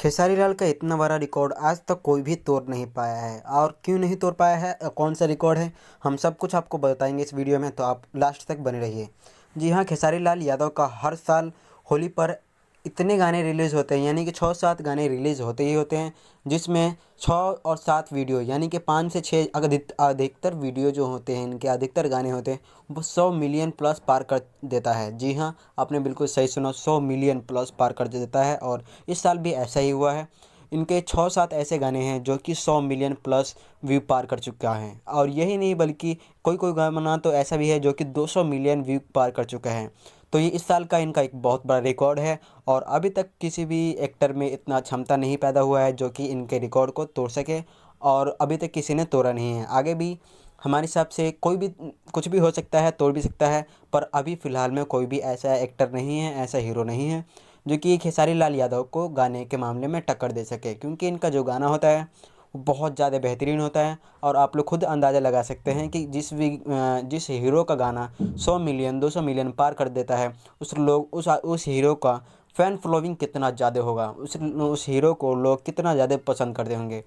खेसारी लाल का इतना बड़ा रिकॉर्ड आज तक कोई भी तोड़ नहीं पाया है। और क्यों नहीं तोड़ पाया है, कौन सा रिकॉर्ड है, हम सब कुछ आपको बताएंगे इस वीडियो में, तो आप लास्ट तक बने रहिए। जी हाँ, खेसारी लाल यादव का हर साल होली पर इतने गाने रिलीज़ होते हैं, यानी कि 6-7 गाने रिलीज़ होते ही होते हैं, जिसमें 6 और 7 वीडियो यानी कि 5 से 6 अधिकतर वीडियो जो होते हैं, इनके अधिकतर गाने होते हैं, वो 100 मिलियन प्लस पार कर देता है। जी हाँ, आपने बिल्कुल सही सुना, 100 मिलियन प्लस पार कर देता है। और इस साल भी ऐसा ही हुआ है। इनके 6-7 ऐसे गाने हैं जो कि 100 मिलियन प्लस व्यू पार कर चुका है। और यही नहीं, बल्कि कोई कोई गाना तो ऐसा भी है जो कि 200 मिलियन व्यू पार कर चुका है। तो ये इस साल का इनका एक बहुत बड़ा रिकॉर्ड है। और अभी तक किसी भी एक्टर में इतना क्षमता नहीं पैदा हुआ है जो कि इनके रिकॉर्ड को तोड़ सके, और अभी तक किसी ने तोड़ा नहीं है। आगे भी हमारे हिसाब से कोई भी कुछ भी हो सकता है, तोड़ भी सकता है, पर अभी फ़िलहाल में कोई भी ऐसा एक्टर नहीं है, ऐसा हीरो नहीं है जो कि खेसारी लाल यादव को गाने के मामले में टक्कर दे सके। क्योंकि इनका जो गाना होता है वो बहुत ज़्यादा बेहतरीन होता है। और आप लोग खुद अंदाज़ा लगा सकते हैं कि जिस हीरो का गाना 100 मिलियन 200 मिलियन पार कर देता है, उस हीरो का फ़ैन फॉलोइंग कितना ज़्यादा होगा, उस हीरो को लोग कितना ज़्यादा पसंद करते होंगे।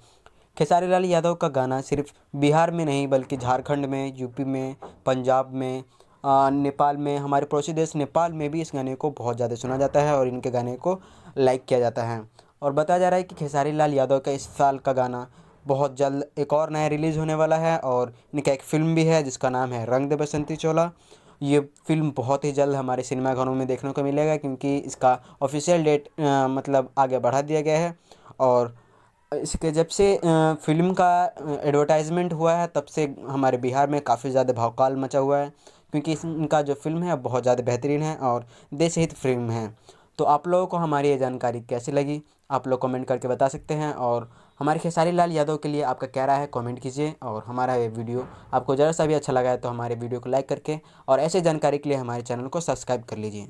खेसारी लाल यादव का गाना सिर्फ बिहार में नहीं, बल्कि झारखंड में, यूपी में, पंजाब में, नेपाल में, हमारे पड़ोसी देश नेपाल में भी इस गाने को बहुत ज़्यादा सुना जाता है और इनके गाने को लाइक किया जाता है। और बताया जा रहा है कि खेसारी लाल यादव का इस साल का गाना बहुत जल्द एक और नया रिलीज़ होने वाला है। और इनका एक फ़िल्म भी है जिसका नाम है रंग दे बसंती चोला। ये फ़िल्म बहुत ही जल्द हमारे सिनेमाघरों में देखने को मिलेगा, क्योंकि इसका ऑफिशियल डेट मतलब आगे बढ़ा दिया गया है। और इसके जब से फ़िल्म का एडवर्टाइजमेंट हुआ है, तब से हमारे बिहार में काफ़ी ज़्यादा भौकाल मचा हुआ है, क्योंकि इनका जो फ़िल्म है बहुत ज़्यादा बेहतरीन है और देशहित फ़िल्म है। तो आप लोगों को हमारी ये जानकारी कैसी लगी, आप लोग कमेंट करके बता सकते हैं। और हमारे खेसारी लाल यादव के लिए आपका क्या राय है, कमेंट कीजिए। और हमारा ये वीडियो आपको ज़रा सा भी अच्छा लगा है तो हमारे वीडियो को लाइक करके और ऐसे जानकारी के लिए हमारे चैनल को सब्सक्राइब कर लीजिए।